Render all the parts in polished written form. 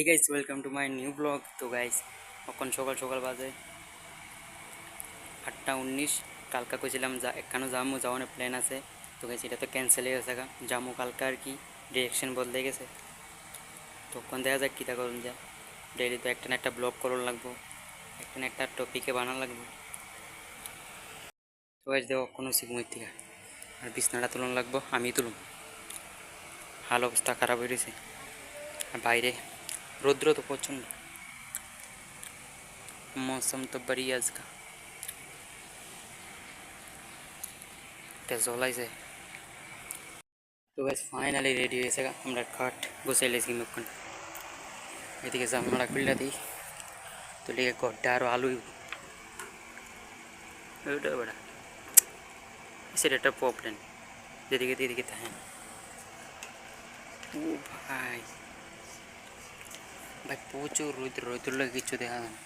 Guys welcome to my new blog. তো guys এখন সকাল সকাল বাজে 8:19। কালকা কইছিলাম এখানে যামু যাওয়ানোর প্ল্যান আছে। তো গাইস এটা তো ক্যান্সেল হয়ে গেছে, যামু কালকা আর কি, ডিরেকশন বদলে গেছে। তখন দেখা যাক কীটা করুন যা। ডেইলি তো একটা না একটা ব্লগ করুন লাগবো, একটা না একটা টপিকে বানান লাগবো। তো গাইস দেখো কোনো শিখমুর থেকে আর বিছনাটা তুলন লাগবো, আমি তুলুম। হাল অবস্থা খারাপ হয়ে গেছে আর বাইরে রৌদ্র তো প্রচণ্ড। मौसम तो बढ़िया इसका জলাইছে। তো গাইস ফাইনালি রেডি হয়েছে, আমরা খাট বসে লেছি মুখন। এদিকে জানলাটা খুললা দিই, তো লিগে গড্ডা আরও আলু ওইটা বেড়া সেটা একটা প্রবলেম, যেদিকে এদিকে থাকে। ও ভাই ভাই প্রচুর রোদ, রোদের লাগে কিচ্ছু দেখা যায় না।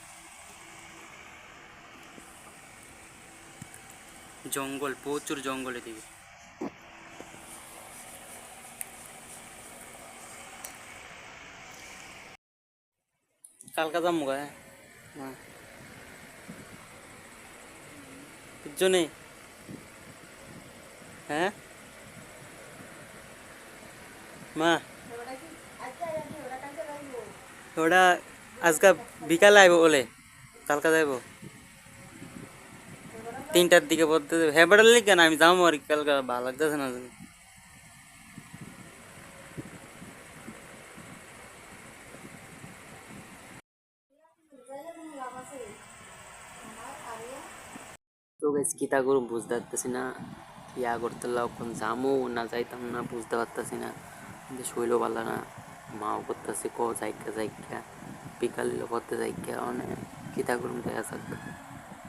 জঙ্গল, প্রচুর জঙ্গল এদিকে। কালকা যাবো গা, হ্যাঁ কিচ্ছু নেই। হ্যাঁ মা ওটা আজকে বিকালে আইব বলে, কালকা যাইব 3টার দিকে বলতে। হ্যাঁ বেড়ার লিখ না, আমি যাবো আর কি, কালকা ভালো লাগতেছে না। তো গাইস কিতা করুম বুঝতে পারতেছি না, ইয়া করতে কখন যামো না যাইতাম না বুঝতে পারতেছি না। কিন্তু শৈল ভালো না, মাও করতেছে ক যাইকা যাইকা, বিকালে করতে যাইকা অনেক কিতা করুম দেখা যাক।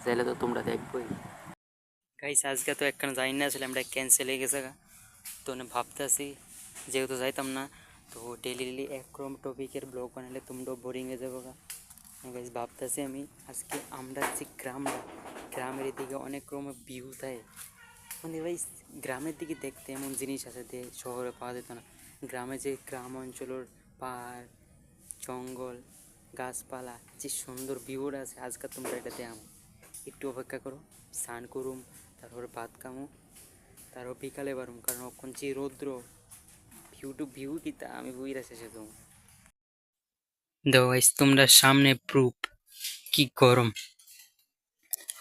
যাইলে তো তোমরা দেখবোই। গাইস আজকে তো একখানে যাই না, আসলে আমরা ক্যান্সেল হয়ে গেছে তো ভাবতেছি যেহেতু যাইতাম না, তো ডেলি একরকম টপিকের ব্লগ বানালে তোমরাও বোরিং হয়ে যাবো গা। গাইস ভাবতেছি আমি আজকে আমরা যে গ্রামের এদিকে অনেক রকমের ভিউ থাকে, মানে ভাই গ্রামের দিকে দেখতে এমন জিনিস আছে যে শহরে পাওয়া যেত না। গ্রামে যে গ্রাম অঞ্চলের পাহাড় জঙ্গল গাছপালা যে সুন্দর ভিউটা আছে, আজকাল তোমরা এটা দেখাম। একটু অপেক্ষা করো, স্নান করুম, তারপরে ভাত খামো, তারপর বিকালে বারুম, কারণ এখন যে রৌদ্র, ভিউ কিতা আমি বুঝতে শেষে দেবো। দেখো গাইস তোমরা সামনে প্রুফ কি গরম,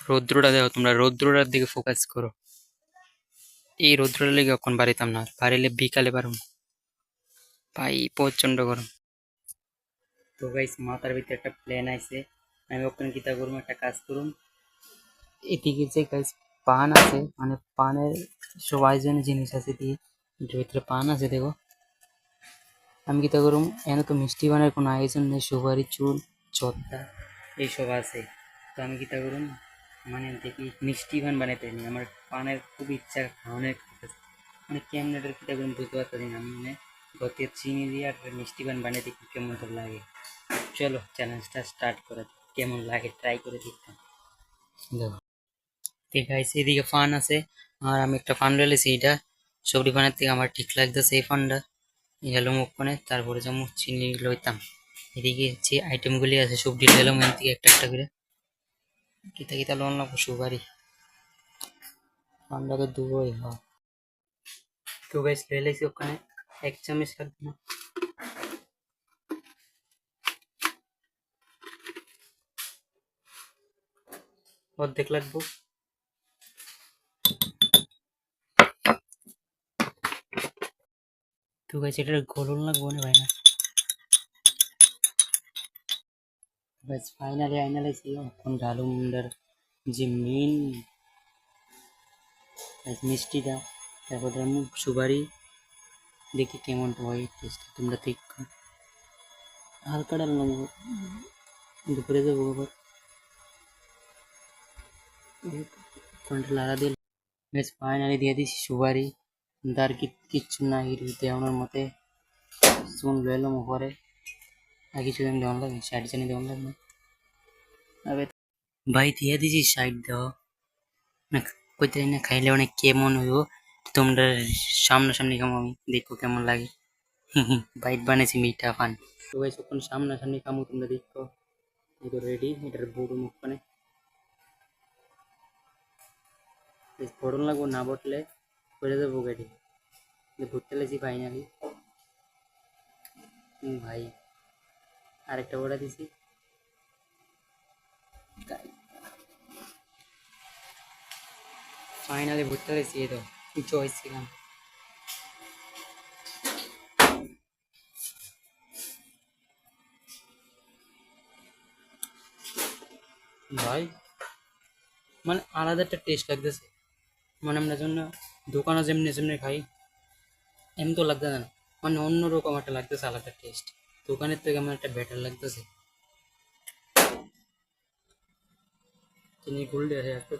রৌদ্রটা দেখো, তোমরা রৌদ্রটার দিকে ফোকাস করো। এই রৌদ্রটা লেগে এখন বাড়িতাম না, বাড়িলে বিকালে পারুম ভাই, প্রচণ্ড গরম। তো গাইস মাথার ভিতরে একটা প্ল্যান আছে, আমি ওখানে কিতা করুম, একটা কাজ করুম। এদিকে যে গাইস পান আছে, মানে পানের সবাই জন্য জিনিস আছে দিয়ে, এটার ভিতরে পান আছে দেখো। আমি কিতা করুম, এনে তো মিষ্টি পানের কোনো আয়োজন নেই, সুপারি চুল জর্দা এইসব আছে। তো আমি কিতা করুম, মানে দেখি মিষ্টি পান বানাইতে নি, আমার পানের খুব ইচ্ছা খাওয়ানোর, মানে কেমন এটার কিতা করুম বুঝতে পারতেছি না। আমি মানে গতে চিনি দিয়ে আর মিষ্টি পান বানিয়ে দেখি কেমন তো লাগে। চলো চ্যালেঞ্জটা স্টার্ট করে দিই, কেমন লাগে ট্রাই করে দেখতাম। দেখো ঠিক আছে, এদিকে ফান আছে আর আমি একটা ফান রেলেছি, এটা সবজি ফানের থেকে আমার ঠিক লাগতেছে এই ফানটা। এলো মুখনে, তারপরে যেমন চিনি লইতাম। এদিকে যে আইটেমগুলি আছে সবজি লইলাম এখান থেকে একটা একটা করে। কিতা কিতা লোন লাগবো, সুপারি ফানটা তো দুবোই হয়। তো গাইস লই লাইছি ওখানে 1 চামচ লাগবে না, অর্ধেক লাগবো। তো গাইস এটার গলন লাগবো না ভাই না। বাস ফাইনালি আইনা লাইছি, এখন ঢালু মুন্ডার যে মেন মিষ্টিটা, তারপর আমি সুপারি, দেখি কেমন হয় টেস্ট, তোমরা দেখো। হালকা ডাল নেবো, দুপুরে যাবো আবার কোনটা লাগা দিয়ে। বেশ ফাইনালি দিয়ে দিছি সুপারি, তার কিচ্ছু না দেওয়ানোর মতে চুন লইলাম উপরে, আর কিছু আমি দেওয়ান লাগে, সাইড জানি দেওয়ান লাগবে। আবে ভাই দিয়ে দিছি সাইড দেওয়া না, কইতে না খাইলে অনেক কেমন হইব, তোমরা সামনাসামনি খামো, আমি দেখো কেমন লাগে। বাইট বানিয়েছি মিঠা পান। তো গাইস এখন সামনাসামনি কামু তোমরা দেখো, এই তো রেডি এটার বড় মুখ পানে ফোড়ন লাগবো, না বটলে করে দেবো গাড়ি ঘুরতে লেছি ফাইনালি। ভাই আরেকটা বড়া দিছি, ফাইনালি ঘুরতে লেছি। এই তো কিছু হয়েছিলাম ভাই, মানে আলাদা একটা টেস্ট লাগতেছে, মানে আমরা জন্য দোকানে যেমনি যেমনি খাই এমন তো লাগতেছে না, মানে অন্যরকম একটা লাগতেছে, আলাদা টেস্ট। দোকানের থেকে আমার একটা বেটার লাগতেছে। চিনি গুলডে আছে একটু।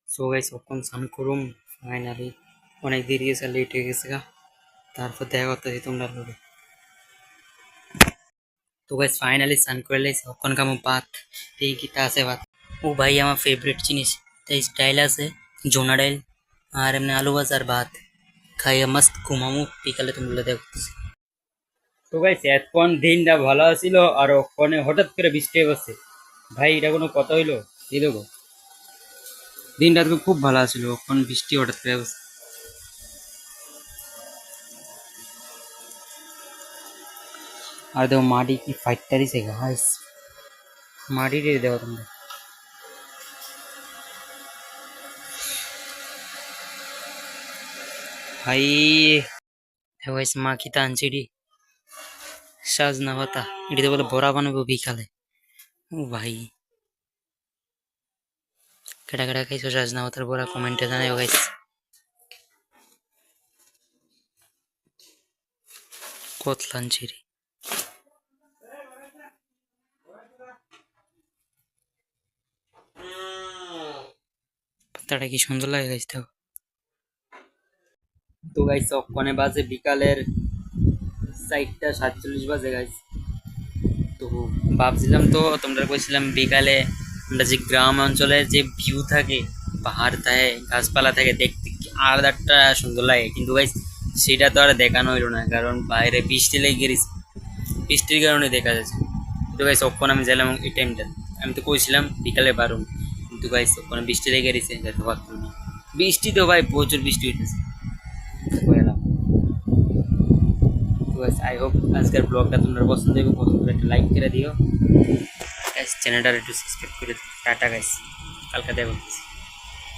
সো গাইস এখন স্নান করুম ফাইনালি, অনেক দেরি গেছে, লেট হয়ে গেছে গা, তারপর দেখা করতেছি তোমরা লোকে। তো গাইস ফাইনালি স্নান করে লাইছি, এখন কামো ভাত। এই কিটা আছে ভাত, ও ভাই আমার ফেভারিট জিনিস, তাই ডাইল আছে, জোনা ডাইল আর এমনি আলু ভাজা আর ভাত খাইয়া মস্ত ঘুমামু, বিকালে তোমরা দেখতেছি। তো গাইস এখন দিনটা ভালো ছিল আর ওখানে হঠাৎ করে বৃষ্টি হচ্ছে, ভাই এটা কোনো কথা হইলো? এই দেখো দিনটা তো খুব ভালো ছিল, ওখানে বৃষ্টি হঠাৎ করে হচ্ছে। আর দেখো মাটি কি ফাইটটা দিছে গাইস, মাটি দিয়ে দেখো তোমরা ভাই। দেখো গাইস মা কি টানছে এটি, সাজনা পাতা, এটিতে বলে বড়া বানাবো বিকালে। ও ভাই কেটা কেটা খাইছো সাজনা পাতার বড়া কমেন্টে জানাও গাইস। কতলান চিরি পাতাটা কি সুন্দর লাগে গাইস দেখো। তো গাইস ওখানে বাজে বিকালের 4:47 বাজে গাইস। তো ভাবছিলাম, তো তোমরা কইছিলাম বিকালে আমরা যে গ্রাম অঞ্চলে যে ভিউ থাকে, পাহাড় থাকে, গাছপালা থাকে, দেখতে কি আলাদা একটা সুন্দর লাগে, কিন্তু গাইস সেটা তো আর দেখানো হইলো না, কারণ বাইরে বৃষ্টি লেগে গেছে, বৃষ্টির কারণে দেখা যাচ্ছে। কিন্তু গাইস ওখানে আমি গেলাম এই টাইমটা, আমি তো কইছিলাম বিকালে বারণ, কিন্তু গাইস ওখানে বৃষ্টি লেগে গেছে, যেতে পারতাম না। বৃষ্টি তো ভাই প্রচুর বৃষ্টি হইতেছে। তো গাইস আই হোপ আজকের ব্লগটা তোমরা পছন্দ হবে, পছন্দ হলে একটা লাইক করে দিও গাইস, চ্যানেলটা একটু সাবস্ক্রাইব করে দিও। টাটা গাইস, কালকে দেখা করতেছি।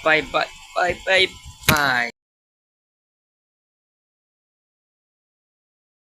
Bye bye bye bye bye.